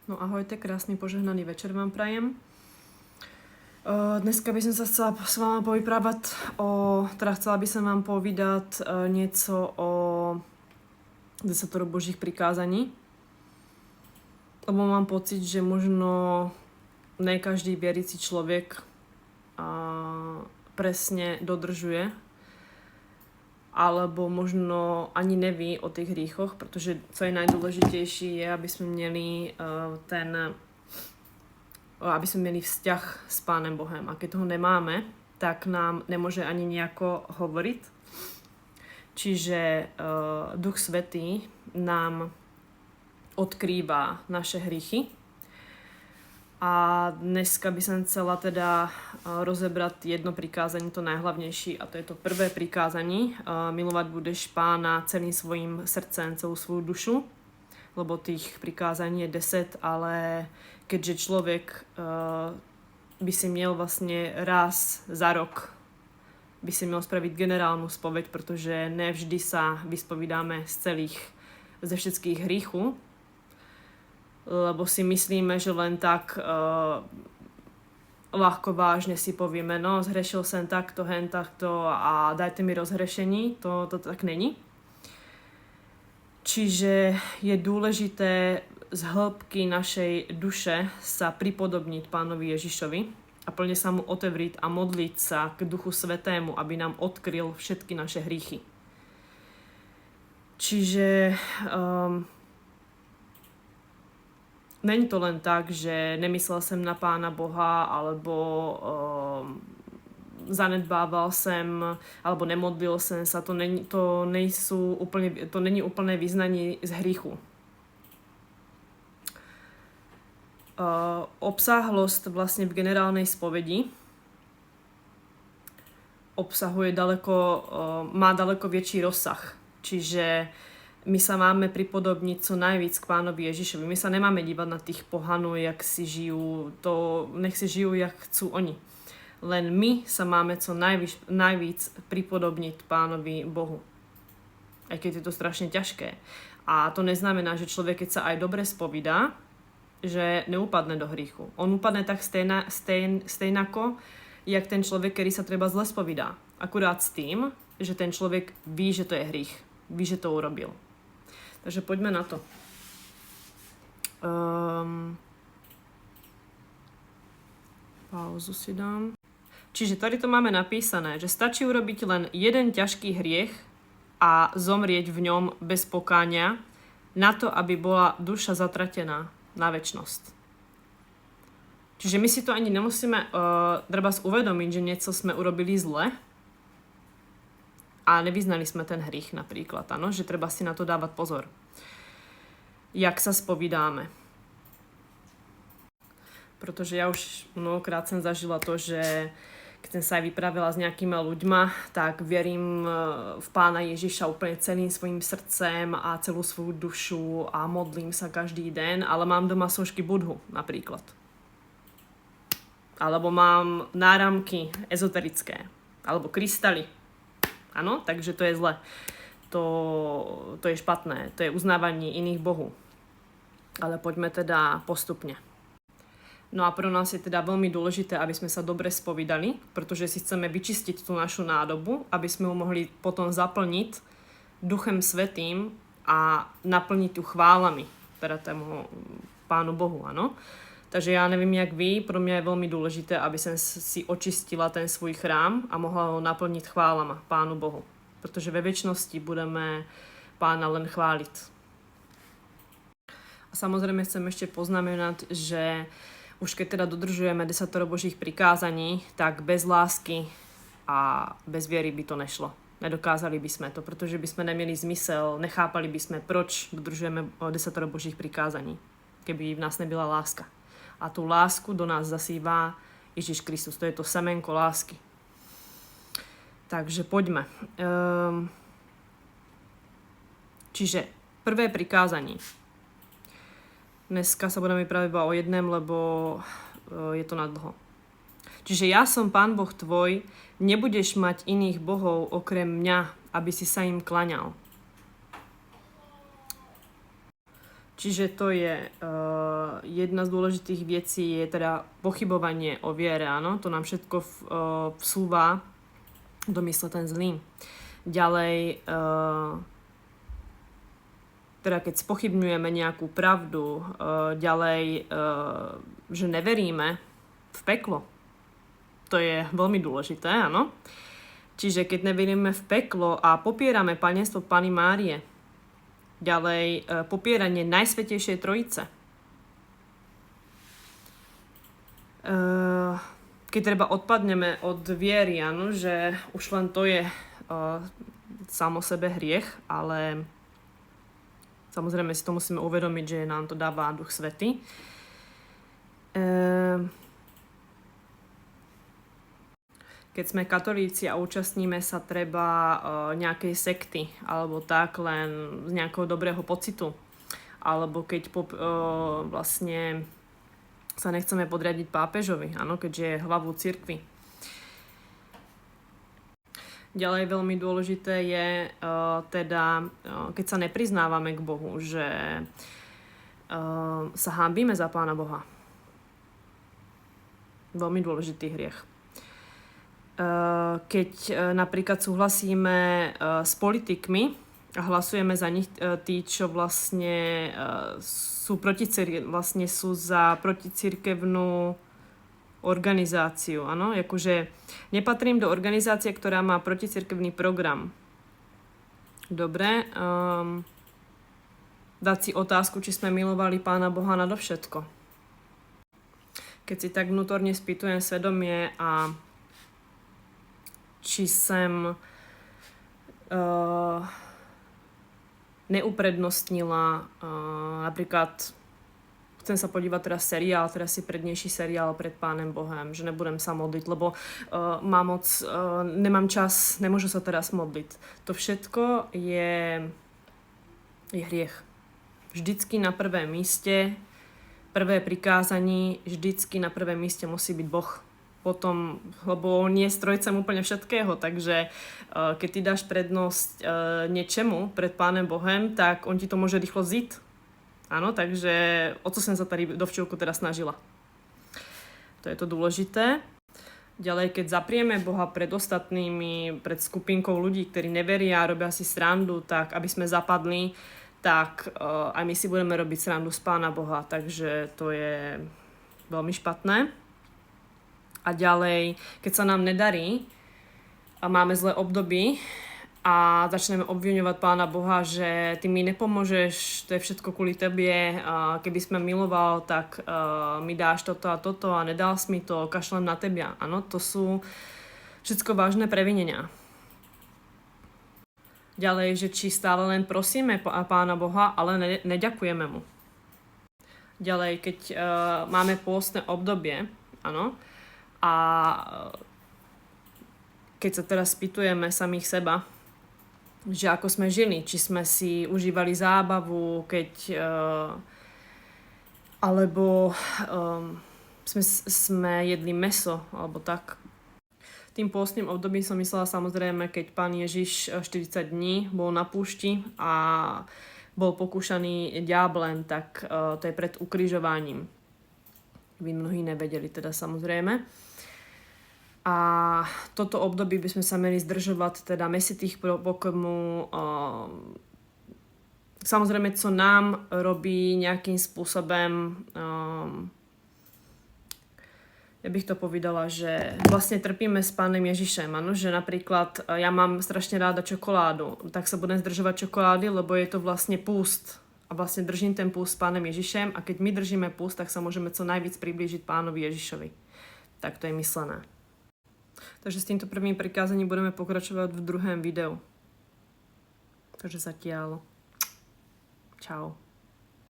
No ahojte, krásny požehnaný večer vám prajem. Dneska by som sa chcela s vama povyprávať chcela by som vám povedať niečo o desatoro Božích prikázaní. Lebo mám pocit, že možno ne každý veriaci človek presne dodržuje alebo možno ani neví o tých hriechoch, pretože co je najdôležitejšie je, aby sme mali vzťah s Pánem Bohem. A keď toho nemáme, tak nám nemôže ani nejako hovoriť. Čiže Duch Svätý nám odkrýva naše hriechy. A dneska by som chcela teda rozebrať jedno prikázanie, to najhlavnejšie, a to je to prvé prikázanie. Milovať budeš Pána celým svojim srdcem, celú svoju dušu, lebo tých prikázaní je 10, ale keďže človek by si miel vlastne raz za rok by si miel spraviť generálnu spoveď, pretože nevždy sa vyspovídáme ze všetkých hriechu, lebo si myslíme, že len tak ľahko vážne si povieme, no zhrešil som takto, hen takto a dajte mi rozhrešení, to tak není. Čiže je dôležité z hĺbky našej duše sa pripodobniť Pánovi Ježišovi a plne sa mu otevriť a modliť sa k Duchu Svätému, aby nám odkryl všetky naše hriechy. Čiže není to len tak, že nemyslel som na Pána Boha, alebo zanedbával som, alebo nemodlil som sa. To není úplné vyznanie z hriechu. Obsáhlosť vlastne v generálnej spovedi má daleko väčší rozsah. Čiže my sa máme pripodobniť co najvíc k Pánovi Ježišovi. My sa nemáme dívať na tých pohanov, jak si žijú. Nech si žijú, jak chcú oni. Len my sa máme co najvíc pripodobniť Pánovi Bohu. Aj keď je to strašne ťažké. A to neznamená, že človek, keď sa aj dobre spovídá, že neupadne do hriechu. On upadne tak stejnako, jak ten človek, ktorý sa treba zle spovídá. Akurát s tým, že ten človek ví, že to je hriech. Ví, že to urobil. Takže poďme na to. Pauzu si dám. Čiže tady to máme napísané, že stačí urobiť len jeden ťažký hriech a zomrieť v ňom bez pokánia na to, aby bola duša zatratená na večnosť. Čiže my si to ani nemusíme treba uvedomiť, že niečo sme urobili zle a nevyznali sme ten hriech napríklad, ano? Že treba si na to dávať pozor. Jak sa spovídáme. Protože ja už mnohokrát som zažila to, že keď som sa aj vypravila s nejakými ľuďma, tak verím v Pána Ježiša úplne celým svojim srdcem a celú svoju dušu a modlím sa každý den, ale mám doma sošky Budhu napríklad. Alebo mám náramky ezoterické. Alebo krystaly. Áno, takže to je zle. To je špatné. To je uznávanie iných bohov. Ale poďme teda postupne. No a pre nás je teda veľmi dôležité, aby sme sa dobre spovídali, pretože si chceme vyčistiť tú našu nádobu, aby sme ju mohli potom zaplniť Duchem Svätým a naplniť ju chválami, teda tému Pánu Bohu, áno. Takže ja neviem, jak vy, pro mňa je veľmi dôležité, aby som si očistila ten svoj chrám a mohla ho naplniť chválama Pánu Bohu. Pretože ve večnosti budeme Pána len chváliť. A samozrejme chcem ešte poznamenať, že už keď teda dodržujeme desatoro Božích prikázaní, tak bez lásky a bez viery by to nešlo. Nedokázali by sme to, pretože by sme nemieli zmysel, nechápali by sme, proč dodržujeme desatoro Božích prikázaní, keby v nás nebyla láska. A tú lásku do nás zasýva Ježiš Kristus. To je to semenko lásky. Takže poďme. Čiže prvé prikázanie. Dneska sa budeme vyprávať iba o jednom, lebo je to nadlho. Čiže ja som Pán Boh tvoj, nebudeš mať iných bohov okrem mňa, aby si sa im klaňal. Čiže to je jedna z dôležitých vecí, je teda pochybovanie o viere, áno, to nám všetko vsúva do mysle ten zlý. Ďalej, teda keď spochybňujeme nejakú pravdu, ďalej, že neveríme v peklo. To je veľmi dôležité, áno. Čiže keď neveríme v peklo a popierame panenstvo Panny Márie, ďalej popieranie Najsvätejšej Trojice. Keď treba odpadneme od viery, áno, že už len to je samo sebe hriech, ale samozrejme si to musíme uvedomiť, že nám to dáva Duch Svätý. Keď sme katolíci a účastníme sa treba nejakej sekty alebo tak len z nejakého dobrého pocitu, alebo keď vlastne sa nechceme podriadiť pápežovi, áno, keďže je hlavu cirkvi. Ďalej veľmi dôležité je keď sa nepriznávame k Bohu, že sa hanbíme za Pána Boha. Veľmi dôležitý hriech. Keď napríklad súhlasíme s politikmi a hlasujeme za nich, tí, čo vlastne sú za proticirkevnú organizáciu, áno, akože nepatrím do organizácie, ktorá má proticirkevný program. Dobre, dať si otázku, či sme milovali Pána Boha nadovšetko. Keď si tak vnútorne spýtujem svedomie a či som neuprednostnila napríklad chcem sa podívať teraz si prednejší seriál pred Pánem Bohem, že nebudem sa modliť, lebo nemám čas, nemôžu sa teraz modliť. To všetko je hriech. Vždycky na prvé míste, prvé prikázanie, vždycky na prvé míste musí byť Boh. Potom, lebo on je strojcem úplne všetkého, takže keď ty dáš prednosť niečemu pred Pánem Bohem, tak on ti to môže rýchlo ziť. Áno, takže o co som sa tady do včelku teda snažila. To je to dôležité. Ďalej, keď zaprieme Boha pred ostatnými, pred skupinkou ľudí, ktorí neveria a robia si srandu, tak aby sme zapadli, tak aj my si budeme robiť srandu z Pána Boha, takže to je veľmi špatné. A ďalej, keď sa nám nedarí a máme zlé obdobie a začneme obviňovať Pána Boha, že ty mi nepomôžeš, to je všetko kvôli tebe, keby sme miloval, tak mi dáš toto a toto a nedal si mi to, kašlem na tebia. Áno, to sú všetko vážne previnenia. Ďalej, že či stále len prosíme Pána Boha, ale neďakujeme mu. Ďalej, keď máme pôstne obdobie, áno, a keď sa teraz spýtujeme samých seba, že ako sme žili, či sme si užívali zábavu, alebo sme jedli mäso, alebo tak. Tým pôstnym obdobím som myslela samozrejme, keď Pán Ježiš 40 dní bol na púšti a bol pokúšaný diablem, tak to je pred ukrižovaním. Vy mnohí nevedeli teda samozrejme. A toto obdobie by sme sa mali zdržovať teda mäsitých pokrmu. Samozrejme, co nám robí nejakým spôsobom, ja bych to povedala, že vlastne trpíme s Pánem Ježišem. Ano? Že napríklad ja mám strašne ráda čokoládu, tak sa budem zdržovať čokolády, lebo je to vlastne púst. A vlastne držím ten púst s Pánem Ježišem a keď my držíme púst, tak sa môžeme co najvíc priblížiť Pánovi Ježišovi. Tak to je myslené. Takže s týmto prvým prikázaním budeme pokračovať v druhém videu. Takže zatiaľ. Čau.